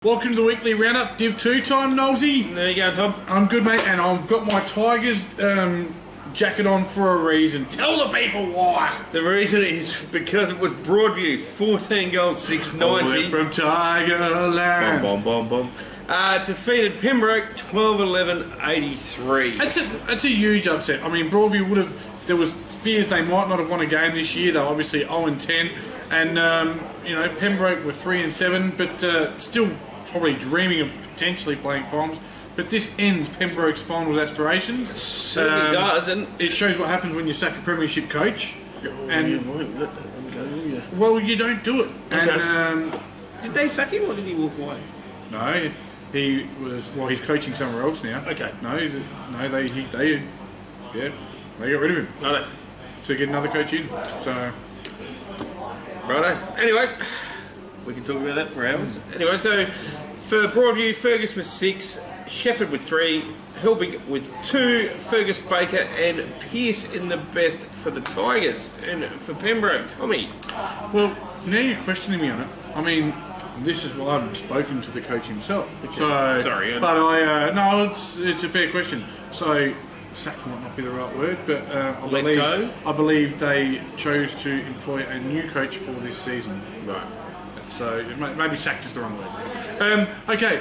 Welcome to the weekly roundup, Div 2 time, Nolsey. There you go, Tom. I'm good, mate, and I've got my Tigers jacket on for a reason. Tell the people why. The reason is because it was Broadview, 14 goals, 690. From Tigerland. Bomb, bomb, bomb, bomb. Defeated Pembroke, 12-11, 83. That's a huge upset. I mean, Broadview would have... There was fears they might not have won a game this year. They were obviously 0-10. And, Pembroke were 3-7, but still probably dreaming of potentially playing finals. But this ends Pembroke's finals aspirations. It certainly does, and it shows what happens when you sack a premiership coach. And you won't let that one go, will you? Well, you don't do it. Okay. And did they sack him or did he walk away? no, he was. Well, he's coaching somewhere else now. Okay. No, they got rid of him Righto. to get another coach in. So Righto. Anyway, we can talk about that for hours. Anyway, so for Broadview, Fergus with 6, Shepherd with 3, Helbig with 2, Fergus, Baker and Pearce in the best for the Tigers. And for Pembroke, Tommy. well, now you're questioning me on it. I mean, this is why I haven't spoken to the coach himself. So Sorry, but I no, it's a fair question. So sack might not be the right word, but I believe they chose to employ a new coach for this season. Right. So maybe sacked is the wrong word. Okay,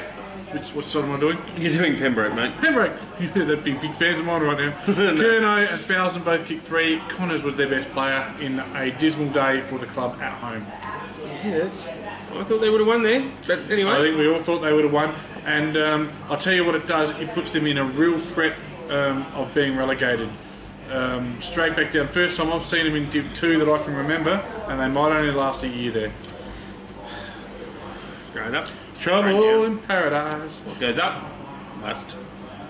what side am I doing? You're doing Pembroke, mate. Pembroke, they'd be big fans of mine right now. Curnow and Fowson both kicked 3. Connors was their best player in a dismal day for the club at home. Yeah, I thought they would have won there, but anyway. I think we all thought they would have won, and I'll tell you what it does, it puts them in a real threat of being relegated. Straight back down. First time I've seen them in Div 2 that I can remember, and they might only last a year there. Straight up. Trouble in paradise. What goes up must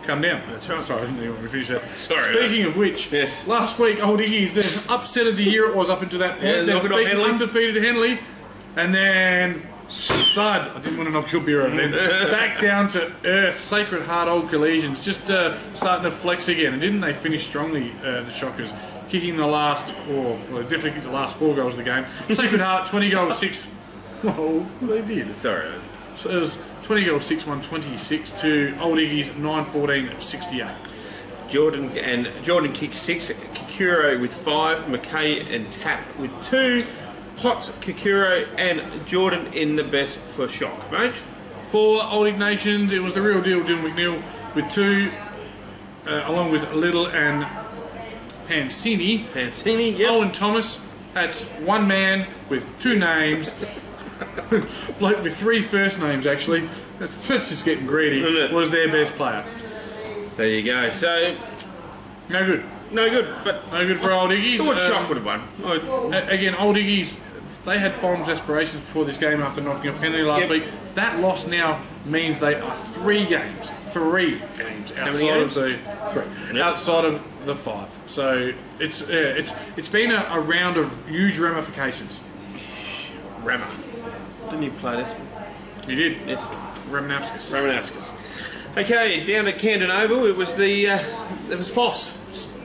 Come down. That's right. Sorry, I didn't even finish that. Sorry. Speaking of which, yes. Last week, Old Iggy's the upset of the year it was up until that point. Yeah, They knock it off beaten Henley. undefeated Henley, and then thud. I didn't want to knock your beer over then. Back down to earth. Sacred Heart Old Collegians just starting to flex again. And didn't they finish strongly, the Shockers? Kicking the last, they definitely kicked the last 4 goals of the game. Sacred Heart, 20 goals, 6. Well, they did. Sorry. So it was 20 goals, 6-1, 26 to Old Iggy's 9-14, 68. Jordan kicked 6, Kikuro with 5, McKay and Tapp with 2, Potts, Kikuro and Jordan in the best for Shock, mate. For Old Ignations, it was the real deal, Dylan McNeil with 2, along with Little and Pancini, yep. Owen Thomas, that's one man with 2 names. Bloke with 3 first names, actually. That's just getting greedy. Was their best player. There you go. So, No good. no good, but No good for Old Iggy's. I thought Shock would have won. Again, Old Iggy's, they had finals aspirations before this game after knocking off Henley last week. That loss now means they are 3 games outside of the 3, outside of the 5. So it's been a round of huge ramifications. Rama. Didn't you play this? You did, Yes. Ramanauskas. Okay, down at Camden Oval, it was Foss,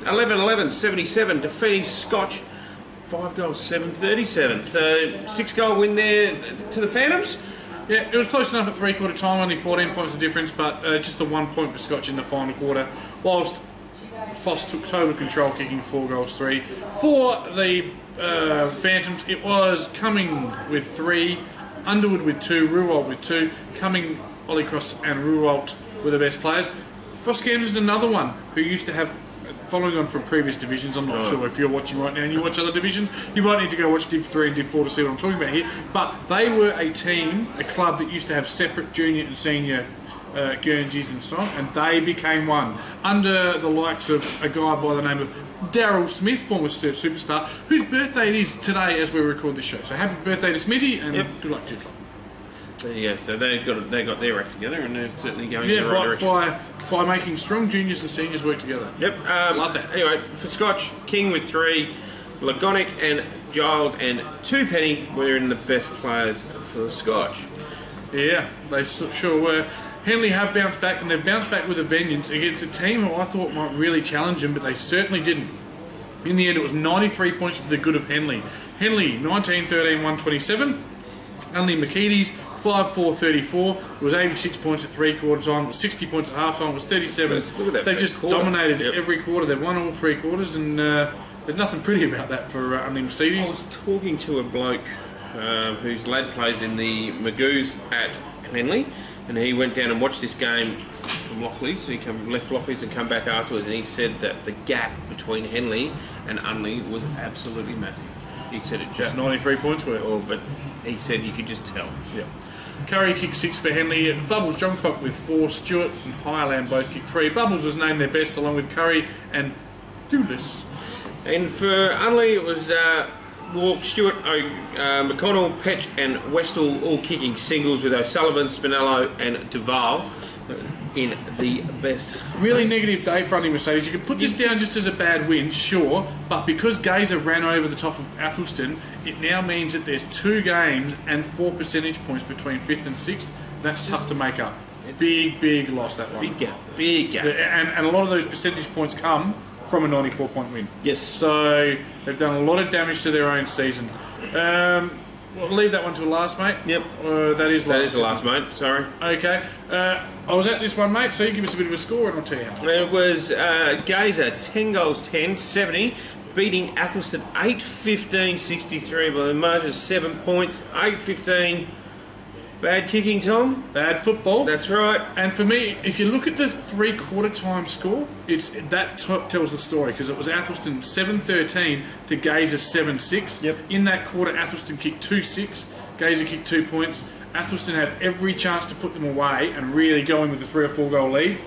11-11, 77, defeating Scotch, 5 goals, 7-37. So 6-goal win there to the Phantoms. Yeah, it was close enough at 3/4 time, only 14 points of difference, but just the 1 point for Scotch in the final quarter, whilst Foss took total control, kicking 4 goals, 3. For the Phantoms, it was Cumming with 3, Underwood with 2, Ruwalt with 2. Cumming, Ollie Cross and Ruwalt were the best players. Foss Camden's another one who used to have, following on from previous divisions, I'm not sure if you're watching right now and you watch other divisions, you might need to go watch Div 3 and Div 4 to see what I'm talking about here, but they were a club that used to have separate junior and senior Guernseys and so on, and they became one under the likes of a guy by the name of Daryl Smith, former superstar, whose birthday it is today as we record this show. So happy birthday to Smithy, and good luck to your club. There you go. So they got their act together, and they're certainly going in the right direction. By making strong juniors and seniors work together. Yep. Love that. Anyway, for Scotch, King with 3, Lagonic and Giles and 2 Penny were in the best players for the Scotch. Yeah, they sure were. Henley have bounced back, and they've bounced back with a vengeance against a team who I thought might really challenge them, but they certainly didn't. In the end, it was 93 points to the good of Henley. Henley, 19-13, 127. Only McKeedy's 5-4-34. It was 86 points at 3/4 time. It was 60 points at half time. It was 37. Look at that. They've just quarter. dominated Yep. every quarter. They've won all 3 quarters, and there's nothing pretty about that for Unley I Mercedes. was talking to a bloke whose lad plays in the Magoos at Henley, and he went down and watched this game from Lockleys. So he left Lockleys and come back afterwards, and he said that the gap between Henley and Unley was absolutely massive. He said it just Just 93 points worth. but he said you could just tell. Yeah. Curry kicked 6 for Henley. Bubbles Johncock with 4. Stewart and Highland both kicked 3. Bubbles was named their best along with Curry and Doulis. And for Unley, it was Walk, Stewart, McConnell, Petch, and Westall all kicking singles with O'Sullivan, Spinello, and Duval in the best. Really negative day for Unley Mercedes. You could put this down just as a bad win, sure, but because Gazer ran over the top of Athelston, it now means that there's 2 games and 4 percentage points between 5th and 6th. That's tough to make up. Big loss, that one. Big gap. Big gap. And a lot of those percentage points come from a 94-point win. Yes. So they've done a lot of damage to their own season. We'll leave that one to last, mate. Yep. That is the last, mate. Sorry. Okay. I was at this one, mate, so you give us a bit of a score and I'll tell you how. It was Gazer 10 goals 10, 70, beating Athelston 8-15, 63 by a margin of 7 points. 8-15. Bad kicking, Tom. Bad football. That's right. And for me, if you look at the 3/4 time score, tells the story because it was Athelston 7-13 to Gazer 7-6. Yep. In that quarter, Athelston kicked 2-6. Gazer kicked 2 points. Athelston had every chance to put them away and really go in with a 3 or 4 goal lead.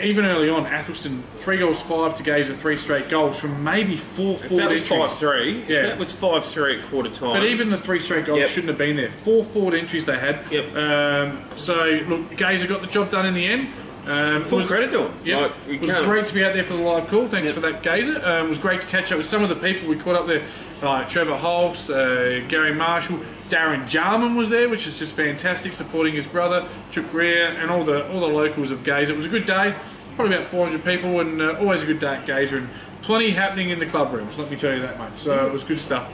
Even early on, Athelston 3 goals 5 to Gazer 3 straight goals from maybe 4 If that was entries. 5-3. Yeah. If that was 5-3 at quarter time. But even the 3 straight goals Yep. shouldn't have been there. 4 forward entries they had. Yep. So, look, Gazer got the job done in the end. Full credit to them. Yeah, Like, it was great to be out there for the live call. Thanks Yep. for that, Gazer. It was great to catch up with some of the people we caught up there, like Trevor Holst, Gary Marshall, Darren Jarman was there, which is just fantastic, supporting his brother, Chuck Greer, and all the locals of Gazer. It was a good day, probably about 400 people, and always a good day at Gazer, and plenty happening in the club rooms. Let me tell you that, mate. So it was good stuff.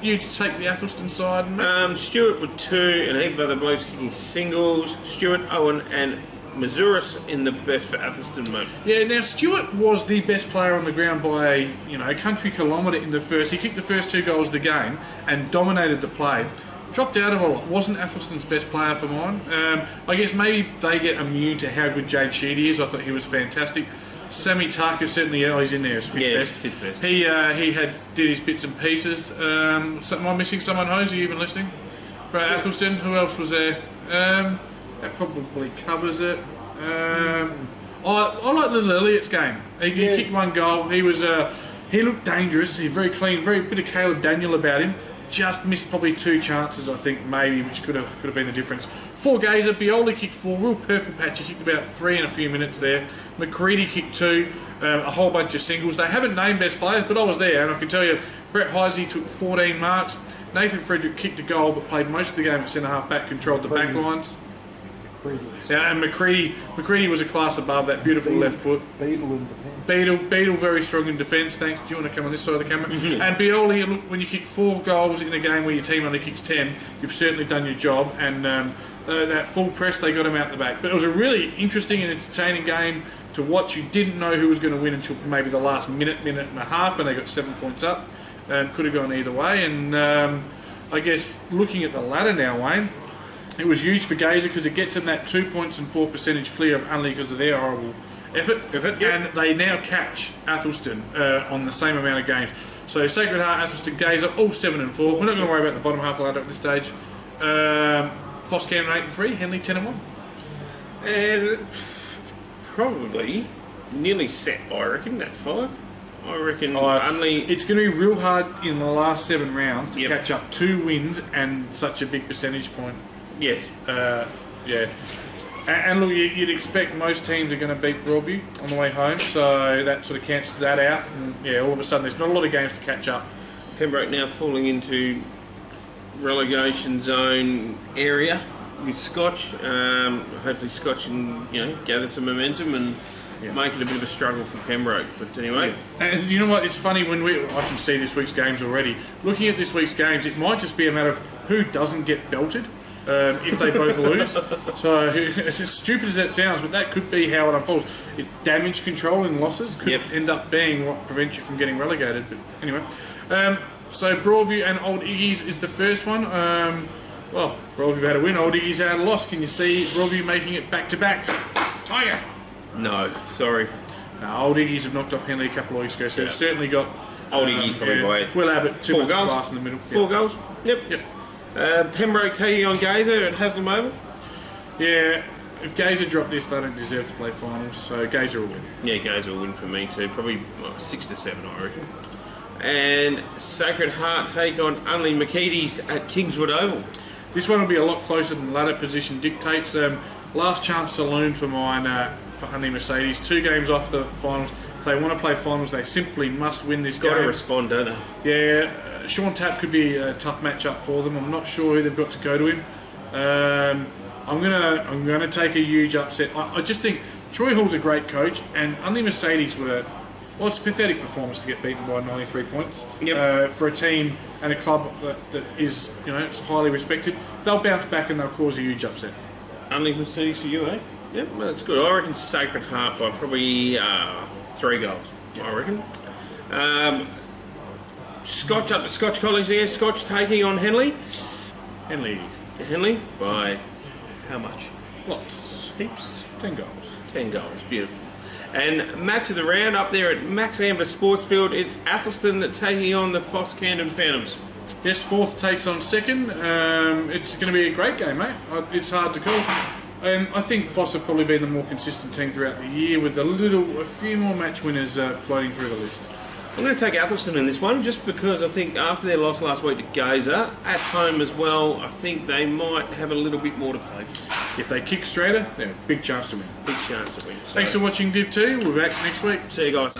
You take the Athelston side, mate. Stewart with 2 and a heap of other blokes kicking singles. Stewart, Owen, and Mazuris in the best for Athelston, mate. Yeah, now Stewart was the best player on the ground by a country kilometre in the first. He kicked the first 2 goals of the game and dominated the play. Dropped out of a lot. Wasn't Athelston's best player for mine. I guess maybe they get immune to how good Jade Sheedy is. I thought he was fantastic. Sammy Tarker certainly he's in there as fifth best. Fifth best. He did his bits and pieces. Am I missing someone, Hose? Are you even listening? For Athelston, who else was there? That probably covers it. I like Little Elliott's game. He kicked 1 goal. He looked dangerous. He's very clean. Very bit of Caleb Daniel about him. Just missed probably 2 chances, I think, maybe, which could have been the difference. 4 Gazer. Bioli kicked 4. Real purple patch. He kicked about 3 in a few minutes there. McCready kicked 2. A whole bunch of singles. They haven't named best players, but I was there, and I can tell you, Brett Heisey took 14 marks. Nathan Frederick kicked a goal, but played most of the game at centre half back, controlled the back lines. Yeah, and McCready was a class above that. Beautiful left foot. Beadle in defence. Beadle very strong in defence. Thanks. Do you want to come on this side of the camera? And Bioli, look, when you kick 4 goals in a game where your team only kicks 10, you've certainly done your job. And that full press, they got him out the back. But it was a really interesting and entertaining game to watch. You didn't know who was going to win until maybe the last minute and a half, and they got 7 points up. Could have gone either way. And I guess looking at the ladder now, Wayne. It was huge for Gazer because it gets them that 2 points and 4 percentage clear of Unley because of their horrible effort. Yep. And they now catch Athelston on the same amount of games. So Sacred Heart, Athelston, Gazer, all 7 and 4. We're not going to worry about the bottom half of the ladder at this stage. Foss Camden 8 and 3, Henley 10 and 1. And probably nearly set, I reckon, that 5. I reckon Unley... It's going to be real hard in the last 7 rounds to Yep. catch up 2 wins and such a big percentage point. Yes. Yeah. And look, you'd expect most teams are going to beat Broadview on the way home, so that sort of cancels that out. And yeah, all of a sudden there's not a lot of games to catch up. Pembroke now falling into relegation zone area with Scotch. Hopefully Scotch can gather some momentum and make it a bit of a struggle for Pembroke. But anyway, and you know what? It's funny when I can see this week's games already. Looking at this week's games, it might just be a matter of who doesn't get belted if they both lose. So it's as stupid as that sounds, but that could be how it unfolds. Damage control in losses could end up being what prevents you from getting relegated. But anyway, so Broadview and Old Iggy's is the first one. Well, Broadview had a win, Old Iggy's had a loss. Can you see Broadview making it back to back? Tiger. no, sorry. Old Iggy's have knocked off Henley a couple of weeks ago, so they've certainly got. Old Iggy's probably by Will Abbott, 2 4 much goals. class in the middle. 4 goals. Yep. Pembroke taking on Gazer at Haslam Oval. Yeah, if Gazer drop this, they don't deserve to play finals, so Gazer will win. Yeah, Gazer will win for me too. Probably 6 to 7, I reckon. And Sacred Heart take on Unley McKeedy's at Kingswood Oval. This one will be a lot closer than the ladder position dictates. Last chance saloon for mine for Unley Mercedes. 2 games off the finals. If they want to play finals, they simply must win this game. Got to respond, don't they? Yeah, Sean Tapp could be a tough matchup for them. I'm not sure who they've got to go to him. I'm gonna take a huge upset. I just think Troy Hall's a great coach, and Unley Mercedes were. Well, it's a pathetic performance to get beaten by 93 points for a team and a club that is, it's highly respected. They'll bounce back and they'll cause a huge upset. Only Mercedes for you, eh? Yep, well, that's good. I reckon Sacred Heart by probably 3 goals. I reckon. Scotch up to Scotch College there. Scotch taking on Henley. Henley by how much? Lots. Heaps. 10 goals. 10 goals. Beautiful. And match of the round up there at Max Amber Sportsfield, it's Athelston taking on the Foss Camden Phantoms. Yes, 4th takes on 2nd. It's going to be a great game, mate. It's hard to call. And I think Foss have probably been the more consistent team throughout the year with a few more match winners floating through the list. I'm going to take Athelston in this one just because I think after their loss last week to Gazer, at home as well, I think they might have a little bit more to play for. If they kick straighter, they're a big chance to win. Big chance to win. Thanks for watching Div 2. We're back next week. See you guys.